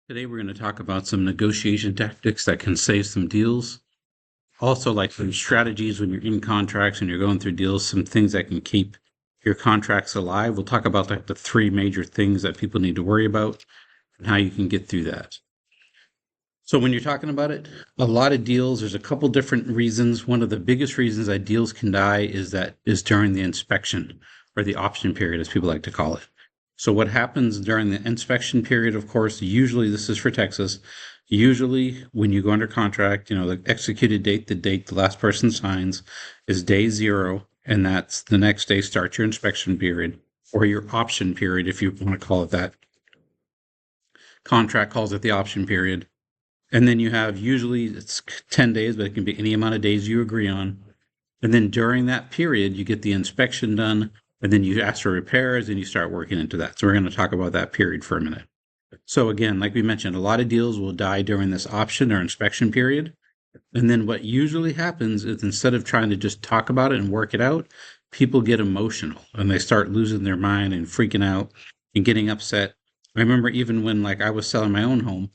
Today, we're going to talk about some negotiation tactics that can save some deals. Also, like some strategies when you're in contracts and you're going through deals, some things that can keep your contracts alive. We'll talk about like the three major things that people need to worry about and how you can get through that. So when you're talking about it, a lot of deals, there's a couple different reasons. One of the biggest reasons that deals can die is during the inspection or the option period, as people like to call it. So what happens during the inspection period, of course, usually this is for Texas. Usually when you go under contract, the executed date, the date the last person signs is day zero, and that's the next day starts your inspection period or your option period, if you want to call it that. Contract calls it the option period. And then you have usually it's 10 days, but it can be any amount of days you agree on. And then during that period, you get the inspection done, and then you ask for repairs and you start working into that. So we're going to talk about that period for a minute. So again, like we mentioned, a lot of deals will die during this option or inspection period. And then what usually happens is instead of trying to just talk about it and work it out, people get emotional and they start losing their mind and freaking out and getting upset. I remember even when like I was selling my own home,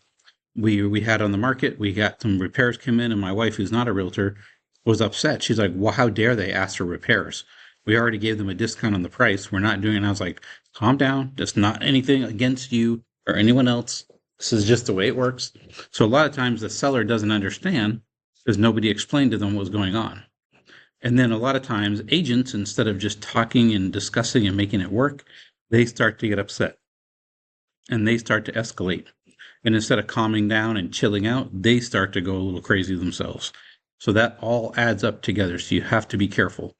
we had on the market, we got some repairs come in, and my wife, who's not a realtor, was upset. She's like, well, how dare they ask for repairs? We already gave them a discount on the price. We're not doing it. And I was like, calm down. It's not anything against you or anyone else. This is just the way it works. So a lot of times the seller doesn't understand because nobody explained to them what was going on. And then a lot of times agents, instead of just talking and discussing and making it work, they start to get upset and they start to escalate. And instead of calming down and chilling out, they start to go a little crazy themselves. So that all adds up together. So you have to be careful.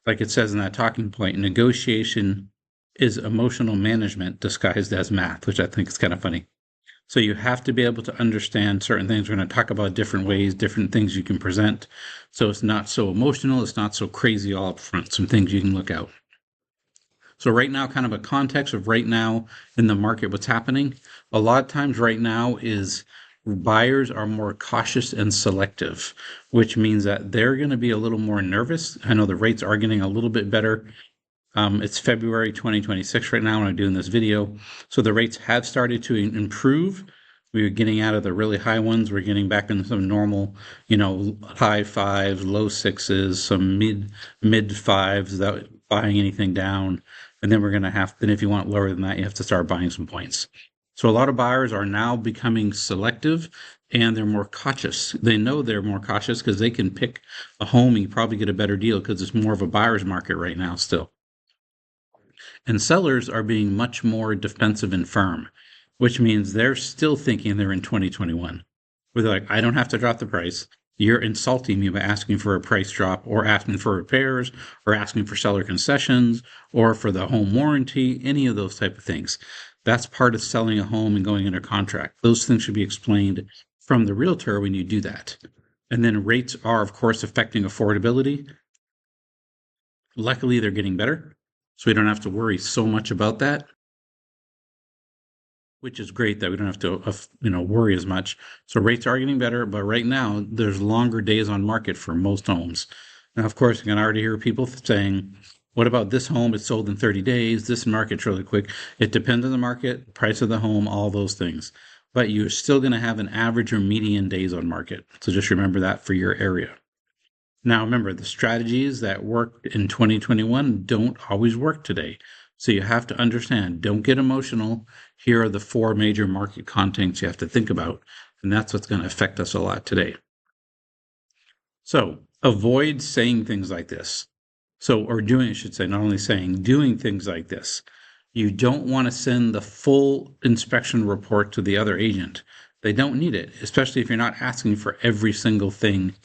Like it says in that talking point, negotiation is emotional management disguised as math, which I think is kind of funny. So you have to be able to understand certain things. We're going to talk about different ways, different things you can present. So it's not so emotional. It's not so crazy all up front. Some things you can look out. So right now, kind of a context of right now in the market, what's happening. A lot of times right now is buyers are more cautious and selective, which means that they're going to be a little more nervous. I know the rates are getting a little bit better. It's February 2026 right now when I'm doing this video. So the rates have started to improve. We're getting out of the really high ones. We're getting back into some normal, high fives, low sixes, some mid fives without buying anything down. And then then if you want lower than that, you have to start buying some points. So a lot of buyers are now becoming selective and they're more cautious. They know they're more cautious because they can pick a home and you probably get a better deal because it's more of a buyer's market right now still. And sellers are being much more defensive and firm, which means they're still thinking they're in 2021, where they're like, I don't have to drop the price. You're insulting me by asking for a price drop or asking for repairs or asking for seller concessions or for the home warranty, any of those type of things. That's part of selling a home and going under contract. Those things should be explained from the realtor when you do that. And then rates are, of course, affecting affordability. Luckily, they're getting better, so we don't have to worry so much about that, which is great that we don't have to, worry as much. So rates are getting better, but right now there's longer days on market for most homes. Now, of course, you can already hear people saying, what about this home? It's sold in 30 days. This market's really quick. It depends on the market, price of the home, all those things. But you're still going to have an average or median days on market. So just remember that for your area. Now, remember, the strategies that worked in 2021 don't always work today. So you have to understand, don't get emotional. Here are the four major market contents you have to think about. And that's what's going to affect us a lot today. So avoid saying things like this. Or doing, I should say, not only saying, doing things like this. You don't want to send the full inspection report to the other agent. They don't need it, especially if you're not asking for every single thing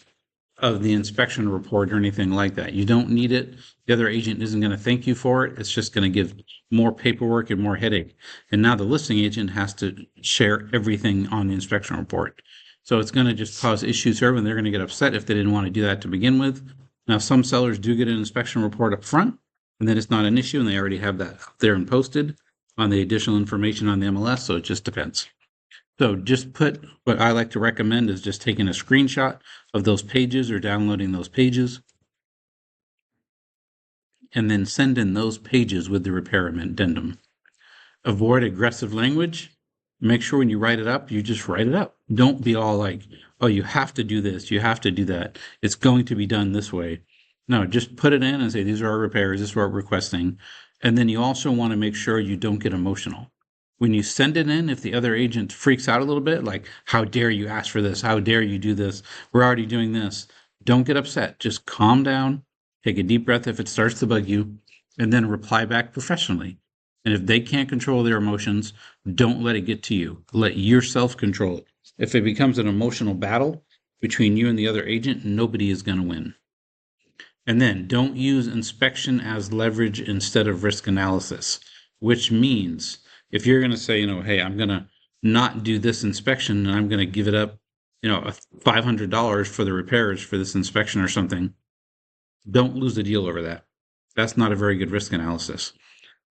of the inspection report or anything like that. You don't need it. The other agent isn't going to thank you for it. It's just going to give more paperwork and more headache. And now the listing agent has to share everything on the inspection report. So it's going to just cause issues here, and they're going to get upset if they didn't want to do that to begin with. Now, some sellers do get an inspection report up front, and then it's not an issue, and they already have that up there and posted on the additional information on the MLS, so it just depends. So just what I like to recommend is just taking a screenshot of those pages or downloading those pages and then send in those pages with the repair addendum. Avoid aggressive language. Make sure when you write it up, you just write it up. Don't be all like, oh, you have to do this, you have to do that. It's going to be done this way. No, just put it in and say, these are our repairs, this is what we're requesting. And then you also want to make sure you don't get emotional. When you send it in, if the other agent freaks out a little bit, like, how dare you ask for this? How dare you do this? We're already doing this. Don't get upset. Just calm down, take a deep breath if it starts to bug you, and then reply back professionally. And if they can't control their emotions, don't let it get to you. Let yourself control it. If it becomes an emotional battle between you and the other agent, nobody is going to win. And then don't use inspection as leverage instead of risk analysis, which means if you're going to say, hey, I'm going to not do this inspection and I'm going to give it up, $500 for the repairs for this inspection or something, don't lose the deal over that. That's not a very good risk analysis.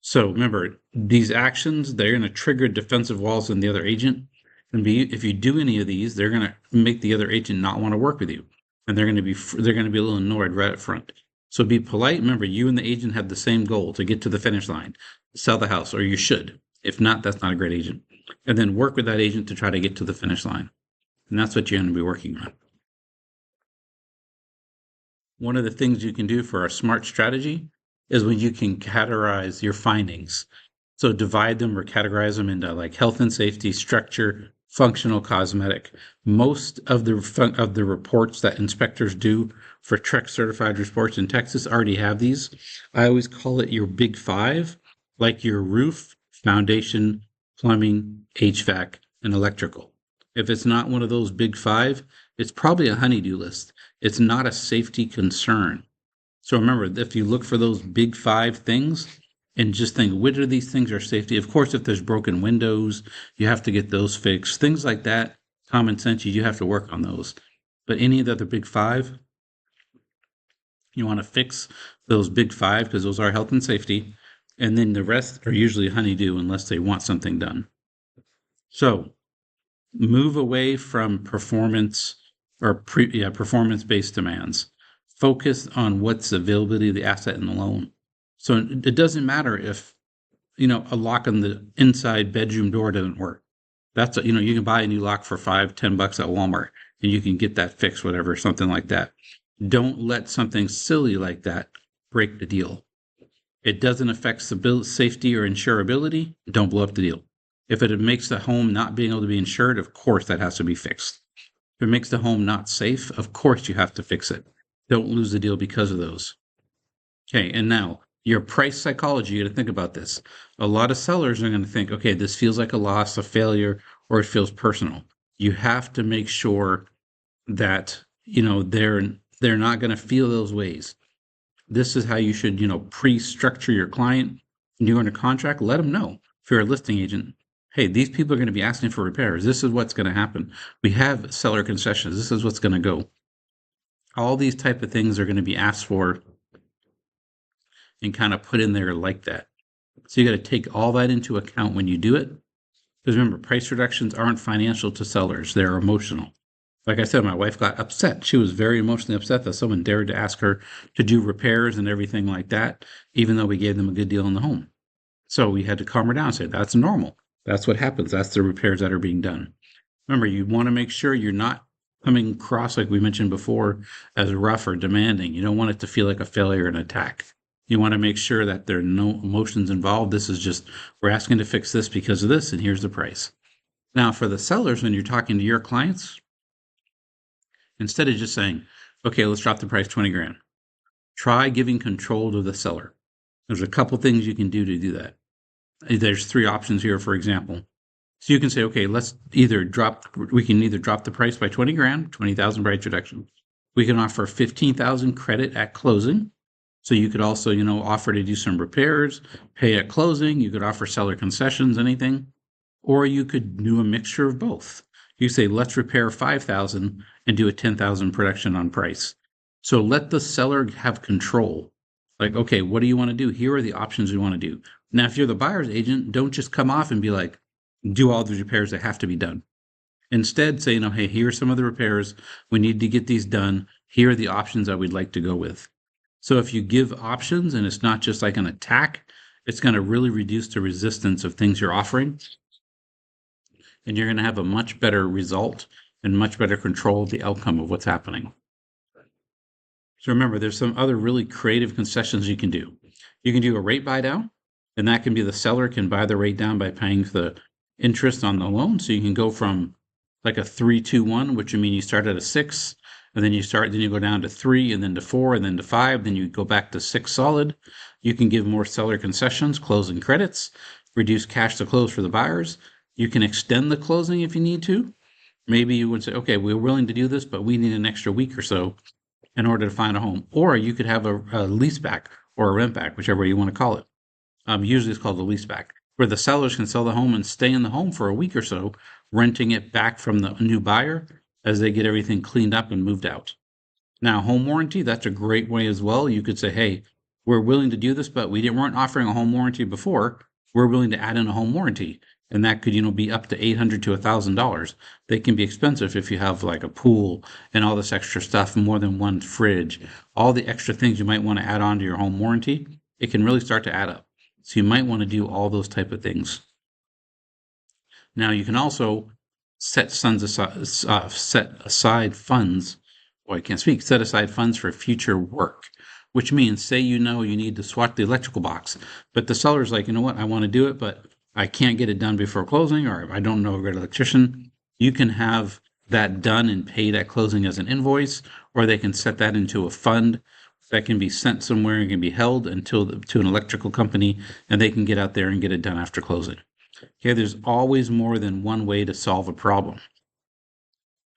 So remember, these actions, they're going to trigger defensive walls in the other agent. And if you do any of these, they're going to make the other agent not want to work with you. And they're going to be a little annoyed right up front. So be polite. Remember, you and the agent have the same goal, to get to the finish line, sell the house, or you should. If not, that's not a great agent. And then work with that agent to try to get to the finish line. And that's what you're going to be working on. One of the things you can do for a smart strategy is when you can categorize your findings. So divide them or categorize them into like health and safety, structure, functional, cosmetic. Most of the reports that inspectors do for TREC certified reports in Texas already have these. I always call it your big five, like your roof, foundation, plumbing, HVAC, and electrical. If it's not one of those big five, it's probably a honey-do list. It's not a safety concern. So remember, if you look for those big five things and just think, which of these things are safety? Of course, if there's broken windows, you have to get those fixed. Things like that, common sense, you have to work on those. But any of the other big five, you want to fix those big five because those are health and safety. And then the rest are usually honey-do unless they want something done. So move away from performance or performance-based demands. Focus on what's availability of the asset in the loan. So it doesn't matter if, a lock on the inside bedroom door doesn't work. That's, you can buy a new lock for $5-10 at Walmart and you can get that fixed, whatever, something like that. Don't let something silly like that break the deal. It doesn't affect safety or insurability. Don't blow up the deal. If it makes the home not being able to be insured, of course that has to be fixed. If it makes the home not safe, of course you have to fix it. Don't lose the deal because of those. Okay, and now your price psychology, you got to think about this. A lot of sellers are going to think, okay, this feels like a loss, a failure, or it feels personal. You have to make sure that, they're not going to feel those ways. This is how you should, pre-structure your client. When you're under contract, let them know. If you're a listing agent, hey, these people are going to be asking for repairs. This is what's going to happen. We have seller concessions. This is what's going to go. All these type of things are going to be asked for and kind of put in there like that. So you got to take all that into account when you do it. Because remember, price reductions aren't financial to sellers. They're emotional. Like I said, my wife got upset. She was very emotionally upset that someone dared to ask her to do repairs and everything like that, even though we gave them a good deal on the home. So we had to calm her down and say, that's normal. That's what happens. That's the repairs that are being done. Remember, you want to make sure you're not coming across, like we mentioned before, as rough or demanding. You don't want it to feel like a failure and attack. You want to make sure that there are no emotions involved. This is just, we're asking to fix this because of this, and here's the price. Now, for the sellers, when you're talking to your clients, instead of just saying, okay, let's drop the price 20 grand, try giving control to the seller. There's a couple things you can do to do that. There's 3 options here, for example. So you can say, okay, we can either drop the price by 20 grand, 20,000 price reduction. We can offer 15,000 credit at closing. So you could also, offer to do some repairs, pay at closing. You could offer seller concessions, anything, or you could do a mixture of both. You say, let's repair 5,000 and do a 10,000 production on price. So let the seller have control. Like, okay, what do you want to do? Here are the options we want to do. Now, if you're the buyer's agent, don't just come off and be like, do all the repairs that have to be done. Instead, say, hey, here are some of the repairs. We need to get these done. Here are the options that we'd like to go with. So if you give options and it's not just like an attack, it's going to really reduce the resistance of things you're offering. and you're going to have a much better result and much better control of the outcome of what's happening. So remember, there's some other really creative concessions you can do. You can do a rate buy down, and that can be the seller can buy the rate down by paying the interest on the loan. So you can go from like a 3-2-1, which would mean you start at a 6, and then you go down to 3, and then to 4, and then to 5, then you go back to 6 solid. You can give more seller concessions, closing credits, reduce cash to close for the buyers. You can extend the closing if you need to. Maybe you would say, okay, we're willing to do this, but we need an extra week or so in order to find a home. Or you could have a lease back or a rent back, whichever you want to call it. Usually it's called a lease back, where the sellers can sell the home and stay in the home for a week or so, renting it back from the new buyer as they get everything cleaned up and moved out. Now, home warranty, that's a great way as well. You could say, hey, we're willing to do this, but weren't offering a home warranty before. We're willing to add in a home warranty. And that could, be up to $800 to $1,000. They can be expensive if you have like a pool and all this extra stuff, more than one fridge, all the extra things you might want to add on to your home warranty. It can really start to add up. So you might want to do all those type of things. Now you can also set aside funds. I can't speak. Set aside funds for future work, which means, say you need to swap the electrical box, but the seller's like, you know what, I want to do it, but I can't get it done before closing, or I don't know a great electrician. You can have that done and paid at closing as an invoice, or they can set that into a fund that can be sent somewhere and can be held to an electrical company, and they can get out there and get it done after closing. Okay, there's always more than one way to solve a problem.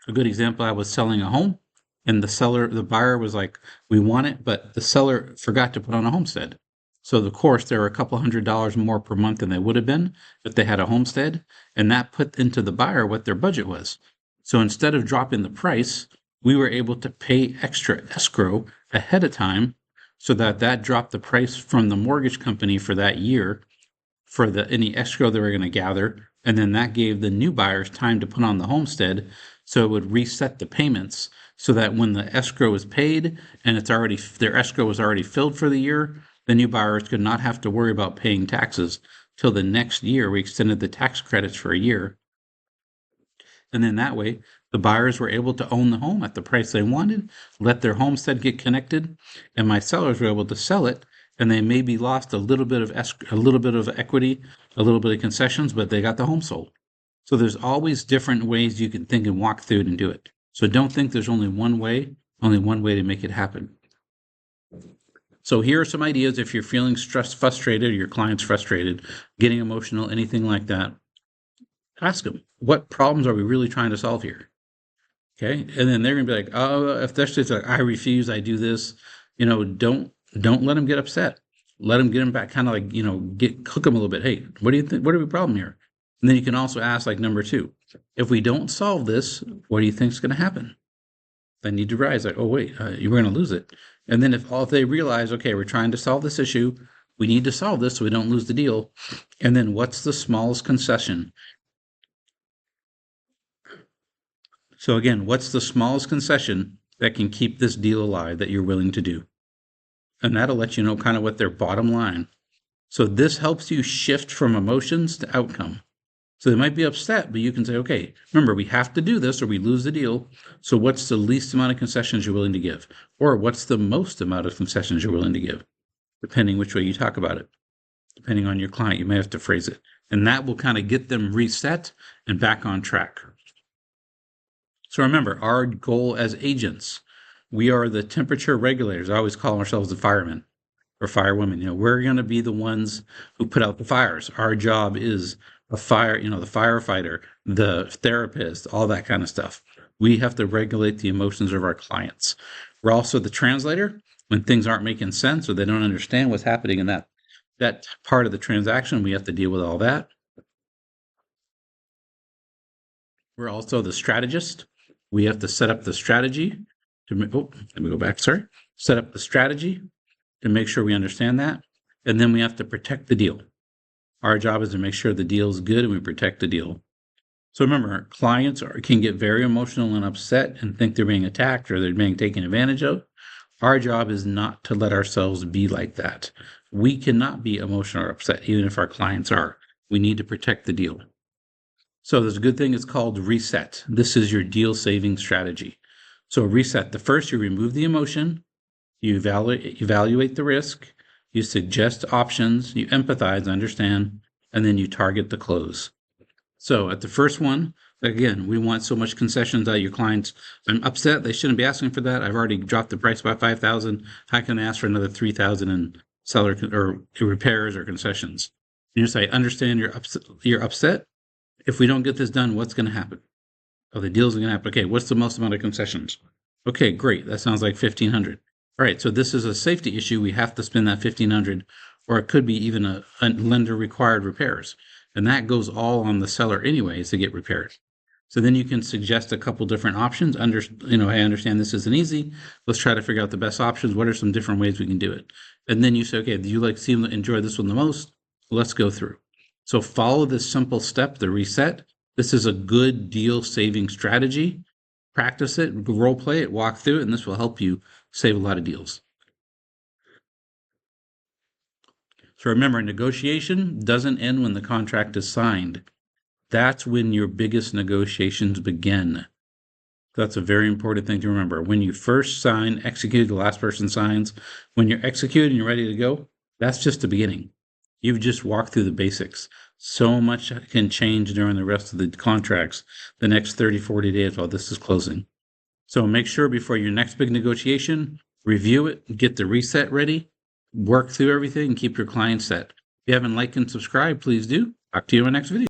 A good example, I was selling a home, and the buyer was like, we want it, but the seller forgot to put on a homestead. So of course, there were a couple $100 more per month than they would have been if they had a homestead, and that put into the buyer what their budget was. So instead of dropping the price, we were able to pay extra escrow ahead of time, so that dropped the price from the mortgage company for that year for any escrow they were going to gather, and then that gave the new buyers time to put on the homestead, so it would reset the payments so that when the escrow is paid and their escrow was already filled for the year, the new buyers could not have to worry about paying taxes till the next year. We extended the tax credits for a year. And then that way, the buyers were able to own the home at the price they wanted, let their homestead get connected, and my sellers were able to sell it, and they maybe lost a little bit of equity, a little bit of concessions, but they got the home sold. So there's always different ways you can think and walk through it and do it. So don't think there's only one way to make it happen. So here are some ideas if you're feeling stressed, frustrated, or your client's frustrated, getting emotional, anything like that. Ask them, what problems are we really trying to solve here? Okay. And then they're going to be like, oh, if that's just like, I refuse, I do this, don't let them get upset. Let them get them back, kind of like, cook them a little bit. Hey, what do you think? What are the problem here? And then you can also ask, like, number 2, if we don't solve this, what do you think is going to happen? They need to rise, like, oh, wait, you're going to lose it. And then if they realize, okay, we're trying to solve this issue, we need to solve this so we don't lose the deal. And then what's the smallest concession? So again, what's the smallest concession that can keep this deal alive that you're willing to do? And that'll let you know kind of what their bottom line. So this helps you shift from emotions to outcome. So they might be upset, but you can say, okay, remember, we have to do this or we lose the deal. So what's the least amount of concessions you're willing to give? Or what's the most amount of concessions you're willing to give? Depending which way you talk about it. Depending on your client, you may have to phrase it. And that will kind of get them reset and back on track. So remember, our goal as agents, we are the temperature regulators. I always call ourselves the firemen or firewomen. We're going to be the ones who put out the fires. Our job is the firefighter, the therapist, all that kind of stuff. We have to regulate the emotions of our clients. We're also the translator when things aren't making sense or they don't understand what's happening in that part of the transaction. We have to deal with all that. We're also the strategist. We have to set up the strategy let me go back. Set up the strategy to make sure we understand that. And then we have to protect the deal. Our job is to make sure the deal is good and we protect the deal. So remember, clients can get very emotional and upset and think they're being attacked or they're being taken advantage of. Our job is not to let ourselves be like that. We cannot be emotional or upset, even if our clients are. We need to protect the deal. So there's a good thing, it's called reset. This is your deal saving strategy. So reset, the first, you remove the emotion, you evaluate the risk, you suggest options, you empathize, understand, and then you target the close. So at the first one, again, we want so much concessions out of your clients. I'm upset. They shouldn't be asking for that. I've already dropped the price by 5,000. How can I ask for another 3,000 in seller or repairs or concessions? And you say, understand you're upset. If we don't get this done, what's going to happen? Oh, the deal's going to happen. Okay, what's the most amount of concessions? Okay, great. That sounds like 1,500. All right, so this is a safety issue. We have to spend that 1,500, or it could be even a lender required repairs. And that goes all on the seller anyways to get repaired. So then you can suggest a couple different options. I understand this isn't easy. Let's try to figure out the best options. What are some different ways we can do it? And then you say, okay, do you enjoy this one the most? Let's go through. So follow this simple step, the reset. This is a good deal saving strategy. Practice it, role play it, walk through it, and this will help you save a lot of deals. So remember, negotiation doesn't end when the contract is signed. That's when your biggest negotiations begin. That's a very important thing to remember. When you first sign, execute, the last person signs. When you're executed and you're ready to go, that's just the beginning. You've just walked through the basics. So much can change during the rest of the contracts, the next 30, 40 days while this is closing. So make sure before your next big negotiation, review it, get the reset ready, work through everything, and keep your clients set. If you haven't liked and subscribed, please do. Talk to you in the next video.